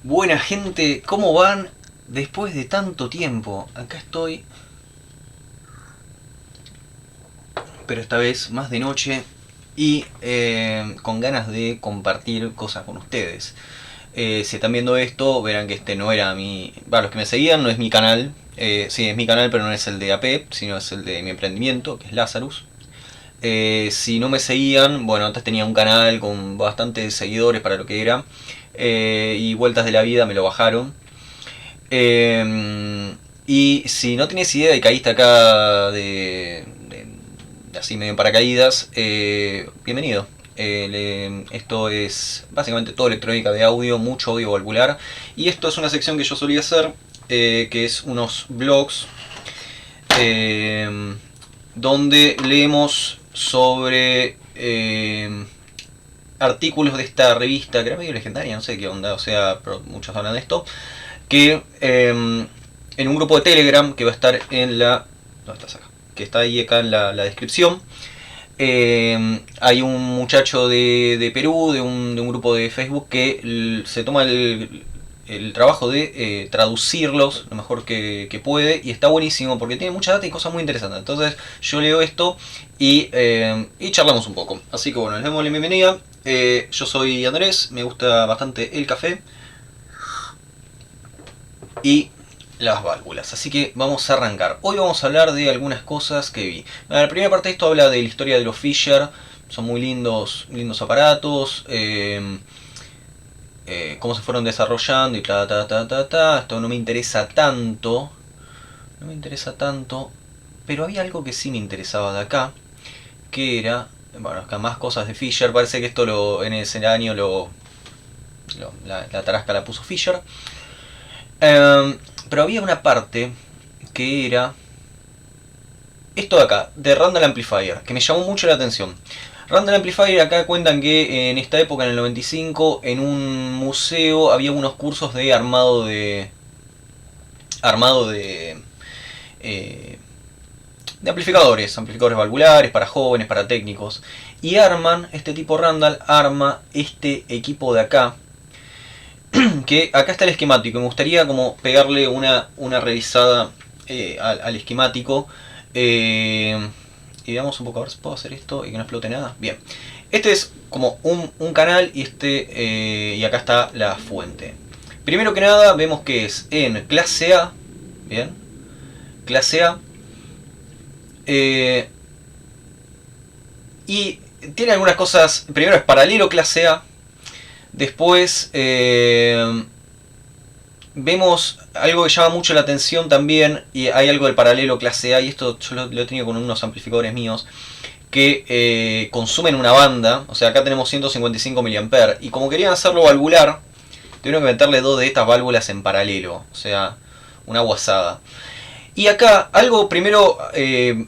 Buena gente, ¿cómo van? Después de tanto tiempo, acá estoy, pero esta vez más de noche y con ganas de compartir cosas con ustedes. Si están viendo esto, verán que este no era mi... Bueno, los que me seguían no es mi canal. Sí, es mi canal, pero no es el de AP, sino es el de mi emprendimiento, que es Lazarus. Si no me seguían, bueno, antes tenía un canal con bastantes seguidores para lo que era. Y vueltas de la vida me lo bajaron. Y si no tienes idea y caíste acá de así medio en paracaídas, bienvenido. Esto es básicamente todo electrónica de audio, mucho audio valvular. Y esto es una sección que yo solía hacer, que es unos blogs eh, donde leemos sobre artículos de esta revista, que era medio legendaria, no sé qué onda, o sea, pero muchos hablan de esto, que en un grupo de Telegram que va a estar en la... ¿Dónde estás acá? Que está ahí acá en la descripción. Hay un muchacho de Perú, de un grupo de Facebook, que se toma el trabajo de traducirlos lo mejor que puede, y está buenísimo porque tiene mucha data y cosas muy interesantes. Entonces yo leo esto y charlamos un poco. Así que bueno, les damos la bienvenida. Yo soy Andrés, me gusta bastante el café y las válvulas. Así que vamos a arrancar. Hoy vamos a hablar de algunas cosas que vi. La primera parte de esto habla de la historia de los Fisher. Son muy lindos aparatos. Cómo se fueron desarrollando y Esto no me interesa tanto. No me interesa tanto. Pero había algo que sí me interesaba de acá. Que era... Bueno, acá más cosas de Fisher. Parece que esto en ese año la tarasca la puso Fisher. Pero había una parte que era esto de acá, de Randall Amplifier, que me llamó mucho la atención. Randall Amplifier, acá cuentan que en esta época, en el 95, en un museo había unos cursos de armado de amplificadores valvulares para jóvenes, para técnicos. Y este tipo Randall arma este equipo de acá, que acá está el esquemático. Me gustaría como pegarle una revisada al esquemático. Y veamos un poco a ver si puedo hacer esto y que no explote nada. Bien. Este es como un canal y acá está la fuente. Primero que nada vemos que es en clase A. Bien. Clase A. Y tiene algunas cosas. Primero es paralelo clase A. Después vemos algo que llama mucho la atención también, y hay algo del paralelo clase A, y esto yo lo he tenido con unos amplificadores míos, que consumen una banda. O sea, acá tenemos 155 mA, y como querían hacerlo valvular, tuvieron que meterle dos de estas válvulas en paralelo, o sea, una guasada. Y acá, algo primero que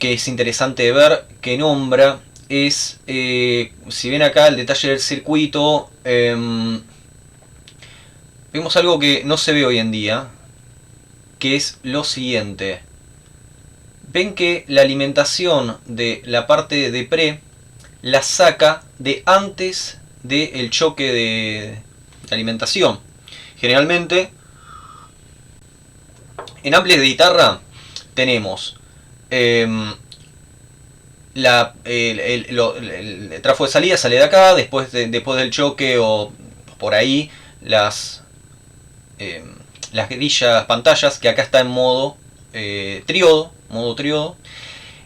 es interesante de ver, que nombra, es, si ven acá el detalle del circuito, vemos algo que no se ve hoy en día, que es lo siguiente. Ven que la alimentación de la parte de pre la saca de antes del choque de alimentación. Generalmente, en amplis de guitarra tenemos el trafo de salida sale de acá, después del choque o por ahí las grillas pantallas, que acá está en modo triodo,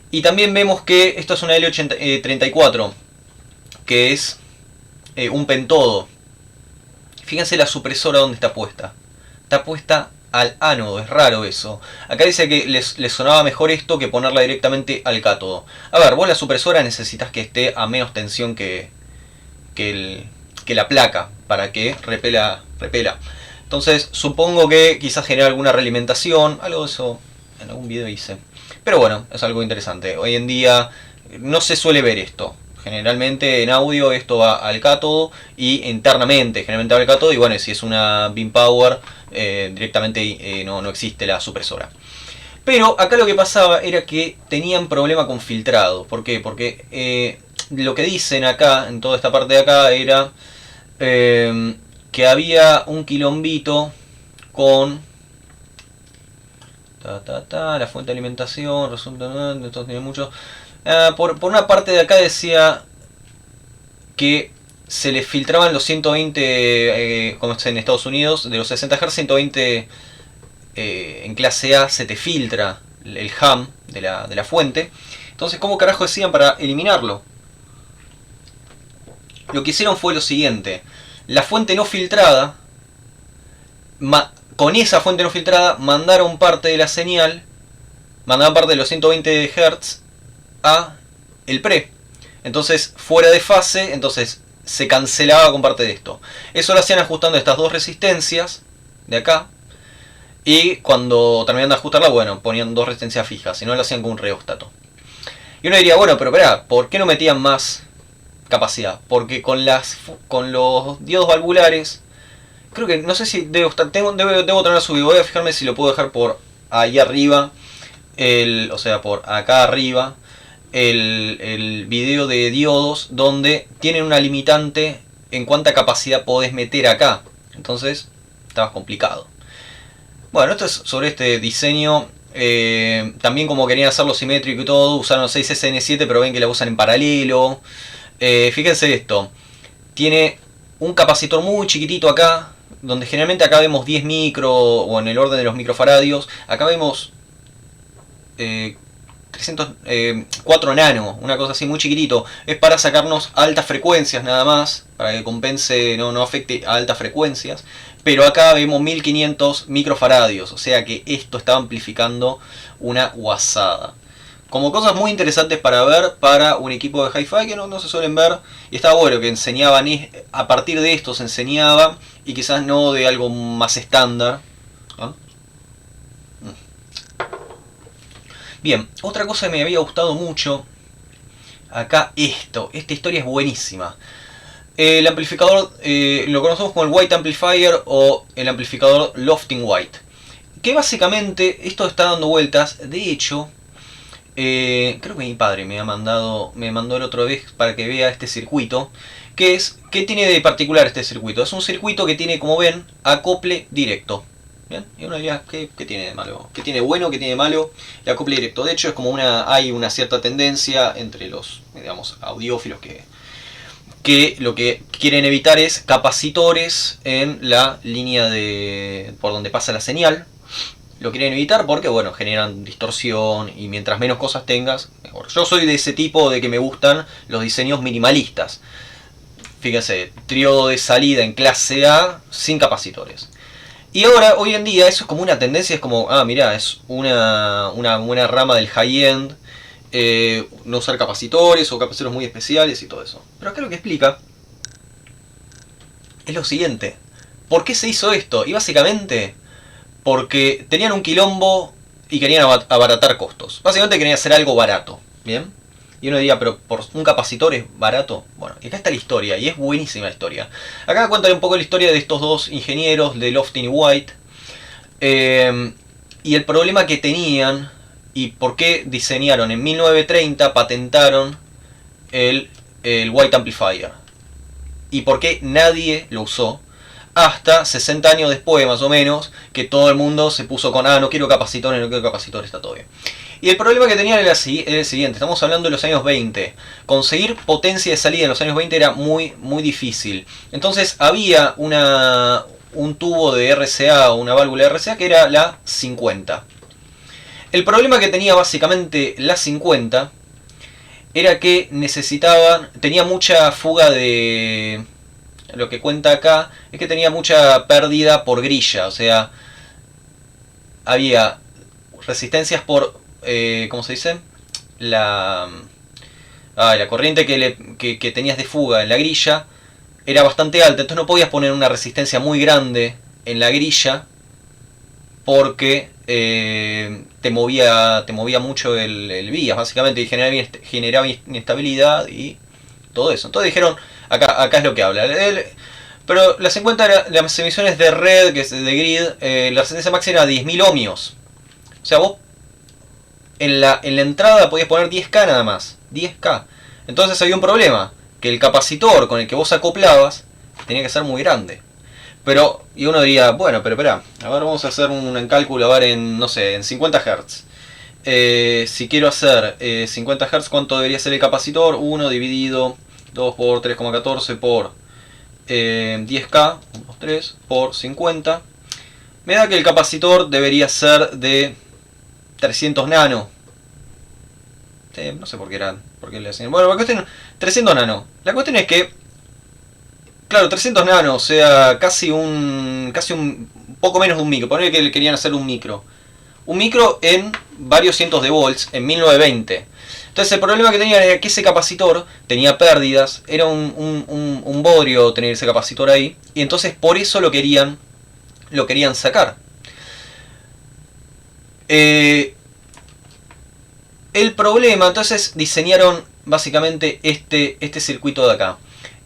y también vemos que esto es una L34, que es un pentodo. Fíjense la supresora donde está puesta al ánodo, es raro eso. Acá dice que les sonaba mejor esto que ponerla directamente al cátodo. A ver, vos la supresora necesitas que esté a menos tensión que la placa, para que repela. Entonces supongo que quizás genera alguna realimentación, algo de eso en algún video hice. Pero bueno, es algo interesante. Hoy en día no se suele ver esto. Generalmente en audio esto va al cátodo y internamente generalmente va al cátodo, y bueno, si es una beam power directamente no existe la supresora. Pero acá lo que pasaba era que tenían problema con filtrado. ¿Por qué? Porque lo que dicen acá, en toda esta parte de acá, era que había un quilombito con la fuente de alimentación, resulta, esto tiene mucho. Por una parte de acá decía que se les filtraban los 120, como es en Estados Unidos, de los 60 Hz, 120 en clase A se te filtra el ham de la fuente. Entonces, ¿cómo carajo decían para eliminarlo? Lo que hicieron fue lo siguiente: la fuente no filtrada, con esa fuente no filtrada mandaron parte de la señal, mandaban parte de los 120 Hz a el pre. Entonces, fuera de fase, entonces se cancelaba con parte de esto. Eso lo hacían ajustando estas dos resistencias de acá. Y cuando terminaban de ajustarla, bueno, ponían dos resistencias fijas, si no lo hacían con un reóstato. Y uno diría, bueno, pero espera, ¿por qué no metían más capacidad? Porque con los diodos valvulares, creo que, no sé si debo tener subido, voy a fijarme si lo puedo dejar por ahí arriba, o sea, por acá arriba, el video de diodos donde tienen una limitante en cuánta capacidad podés meter acá. Entonces, estaba complicado. Bueno, esto es sobre este diseño. También, como querían hacerlo simétrico y todo, usaron 6SN7, pero ven que la usan en paralelo. Fíjense esto. Tiene un capacitor muy chiquitito acá, donde generalmente acá vemos 10 micro, o en el orden de los microfaradios. Acá vemos 4 nano, una cosa así muy chiquitito. Es para sacarnos altas frecuencias nada más, para que compense, no afecte a altas frecuencias. Pero acá vemos 1500 microfaradios, o sea que esto está amplificando una guasada. Como cosas muy interesantes para ver para un equipo de hi-fi que no se suelen ver. Y estaba bueno que enseñaban, a partir de esto se enseñaba, y quizás no de algo más estándar. ¿Ah? Bien, otra cosa que me había gustado mucho, acá esta historia es buenísima. El amplificador lo conocemos como el White Amplifier o el amplificador Lofting White. Que básicamente esto está dando vueltas. De hecho, creo que mi padre me mandó el otro vez para que vea este circuito. ¿Qué tiene de particular este circuito? Es un circuito que tiene, como ven, acople directo. ¿Bien? Y uno diría, ¿qué tiene de malo? ¿Qué tiene bueno? ¿Qué tiene de malo? El acople directo. De hecho, es como hay una cierta tendencia entre los, digamos, audiófilos que lo que quieren evitar es capacitores en la línea por donde pasa la señal. Lo quieren evitar porque, bueno, generan distorsión, y mientras menos cosas tengas, mejor. Yo soy de ese tipo de que me gustan los diseños minimalistas. Fíjense, triodo de salida en clase A sin capacitores. Y ahora, hoy en día, eso es como una tendencia, es como, mirá, es una buena rama del high-end. No usar capacitores o capacitores muy especiales y todo eso. Pero acá lo que explica es lo siguiente: ¿por qué se hizo esto? Y básicamente porque tenían un quilombo y querían abaratar costos. Básicamente querían hacer algo barato, ¿bien? Y uno diría, pero ¿por un capacitor es barato? Bueno, y acá está la historia, y es buenísima la historia. Acá cuentan un poco la historia de estos dos ingenieros, de Lofting y White, y el problema que tenían, y por qué diseñaron en 1930, patentaron el White Amplifier, y por qué nadie lo usó hasta 60 años después, más o menos, que todo el mundo se puso con, no quiero capacitores, está todo bien. Y el problema que tenían era el siguiente: estamos hablando de los años 20. Conseguir potencia de salida en los años 20 era muy, muy difícil. Entonces había un tubo de RCA, una válvula de RCA, que era la 50. El problema que tenía básicamente la 50 era que tenía mucha fuga de... Lo que cuenta acá es que tenía mucha pérdida por grilla, o sea, había resistencias por, ¿cómo se dice? La corriente que tenías de fuga en la grilla era bastante alta, entonces no podías poner una resistencia muy grande en la grilla porque te movía mucho el vías, básicamente, y generaba inestabilidad y todo eso. Entonces dijeron, acá es lo que habla. Pero las emisiones de red, que es de grid, la resistencia máxima era 10.000 ohmios. O sea, vos en la entrada podías poner 10K nada más. 10K. Entonces había un problema, que el capacitor con el que vos acoplabas tenía que ser muy grande. Pero, y uno diría, bueno, pero espera, a ver, vamos a hacer un cálculo, a ver, en, no sé, en 50 Hz. Si quiero hacer 50 Hz, ¿cuánto debería ser el capacitor? 1 dividido 2 por 3,14 por 10K, 1, 2, 3, por 50. Me da que el capacitor debería ser de 300 nano. No sé por qué eran, por qué le hacían. Bueno, la cuestión, 300 nano. La cuestión es que, claro, 300 nano, o sea, casi un poco menos de un micro. Ponele que querían hacer un micro. Un micro en varios cientos de volts en 1920. Entonces el problema que tenían era que ese capacitor tenía pérdidas. Era un bodrio tener ese capacitor ahí. Y entonces por eso lo querían sacar. El problema, entonces diseñaron básicamente este circuito de acá.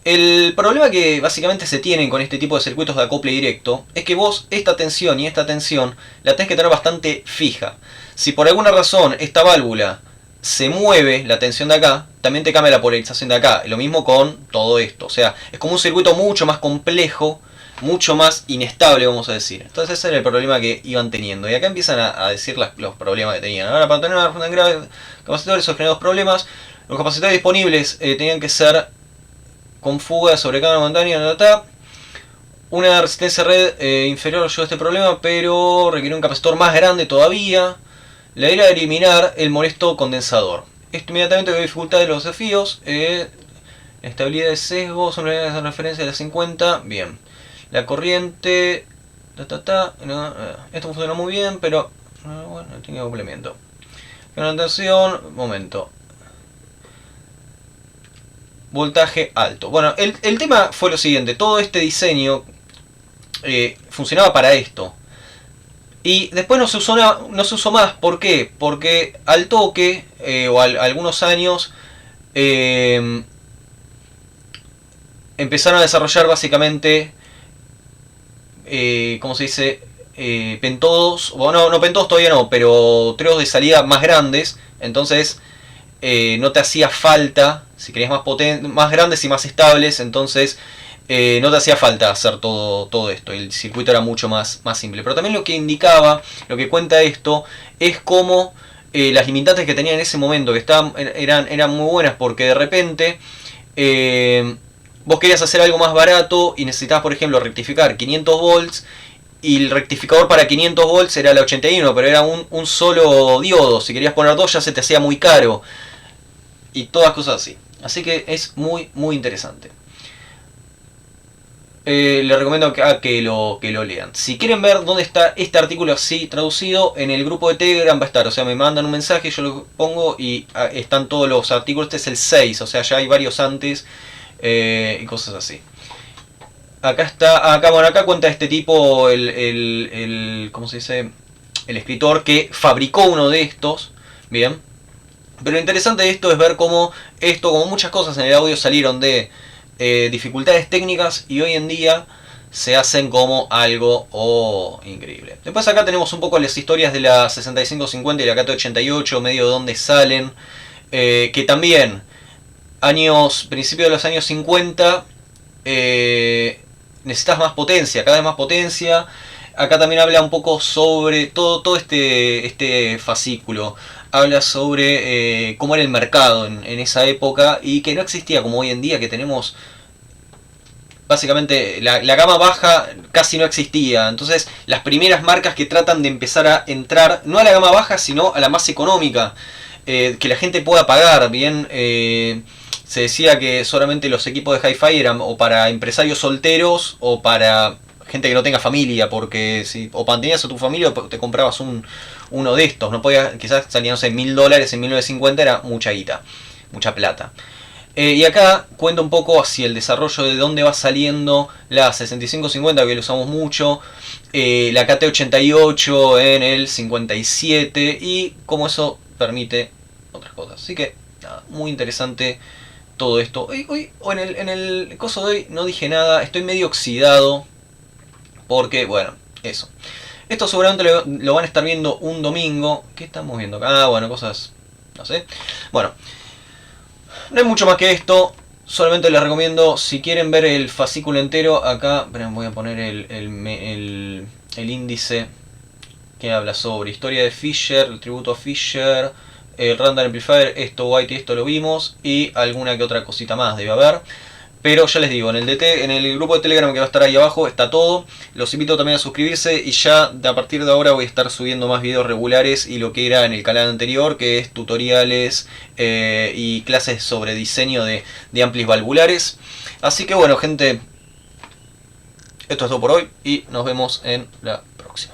El problema que básicamente se tienen con este tipo de circuitos de acople directo es que vos esta tensión y esta tensión la tenés que tener bastante fija. Si por alguna razón esta válvula se mueve, la tensión de acá, también te cambia la polarización de acá. Lo mismo con todo esto. O sea, es como un circuito mucho más complejo, mucho más inestable, vamos a decir. Entonces ese era el problema que iban teniendo. Y acá empiezan a decir los problemas que tenían. Ahora, para tener una funda grave capacitores, esos generan dos problemas. Los capacitores disponibles tenían que ser con fuga, sobrecarga momentánea, una resistencia red inferior ayudó a este problema, pero requirió un capacitor más grande todavía. La idea era eliminar el molesto condensador. Esto inmediatamente dio dificultad de los desafíos. Estabilidad de sesgo, son unidades de referencia de la 50. Bien. La corriente. No, esto funciona muy bien, pero bueno, tiene complemento. Orientación. Momento. Voltaje alto. Bueno, el tema fue lo siguiente. Todo este diseño funcionaba para esto. Y después no se usó más. ¿Por qué? Porque al toque, o algunos años, empezaron a desarrollar básicamente, ¿cómo se dice? Pentodos, bueno, no pentodos todavía no, pero triodos de salida más grandes. Entonces no te hacía falta, si querías más grandes y más estables, entonces no te hacía falta hacer todo esto. El circuito era mucho más simple. Pero también lo que indicaba, lo que cuenta esto, es cómo las limitantes que tenía en ese momento, que eran muy buenas, porque de repente vos querías hacer algo más barato y necesitabas, por ejemplo, rectificar 500 volts. Y el rectificador para 500 volts era la 81, pero era un solo diodo. Si querías poner dos ya se te hacía muy caro. Y todas cosas así. Así que es muy interesante. Les recomiendo que lo lean. Si quieren ver dónde está este artículo así traducido, en el grupo de Telegram va a estar. O sea, me mandan un mensaje, yo lo pongo y están todos los artículos. Este es el 6, o sea, ya hay varios antes y cosas así. Acá está, acá cuenta este tipo, ¿cómo se dice? El escritor que fabricó uno de estos, bien. Pero lo interesante de esto es ver cómo esto, como muchas cosas en el audio, salieron de dificultades técnicas y hoy en día se hacen como algo increíble. Después acá tenemos un poco las historias de la 6550 y la KT88, medio de dónde salen, que también principios de los años 50, necesitas más potencia, cada vez más potencia. Acá también habla un poco sobre todo este fascículo. Habla sobre cómo era el mercado en esa época y que no existía como hoy en día, que tenemos básicamente la gama baja casi no existía. Entonces las primeras marcas que tratan de empezar a entrar no a la gama baja sino a la más económica, que la gente pueda pagar bien. Se decía que solamente los equipos de hi-fi eran o para empresarios solteros o para gente que no tenga familia, porque si o mantenías a tu familia o te comprabas uno de estos. No podías, quizás salían, no sé, $1000 en 1950, era mucha guita, mucha plata. Y acá cuenta un poco hacia el desarrollo de dónde va saliendo la 6550, que lo usamos mucho, la KT88 en el 57 y cómo eso permite otras cosas. Así que nada, muy interesante todo esto. Hoy en el coso de hoy no dije nada, estoy medio oxidado porque, bueno, eso. Esto seguramente lo van a estar viendo un domingo. ¿Qué estamos viendo acá? Ah, bueno, cosas, no sé. Bueno, no hay mucho más que esto. Solamente les recomiendo, si quieren ver el fascículo entero, acá voy a poner el índice que habla sobre historia de Fisher, el tributo a Fisher, el Random Amplifier, esto White y esto lo vimos, y alguna que otra cosita más debe haber. Pero ya les digo, en el DT, en el grupo de Telegram que va a estar ahí abajo, está todo. Los invito también a suscribirse y ya a partir de ahora voy a estar subiendo más videos regulares y lo que era en el canal anterior, que es tutoriales y clases sobre diseño de amplis valvulares. Así que bueno, gente, esto es todo por hoy y nos vemos en la próxima.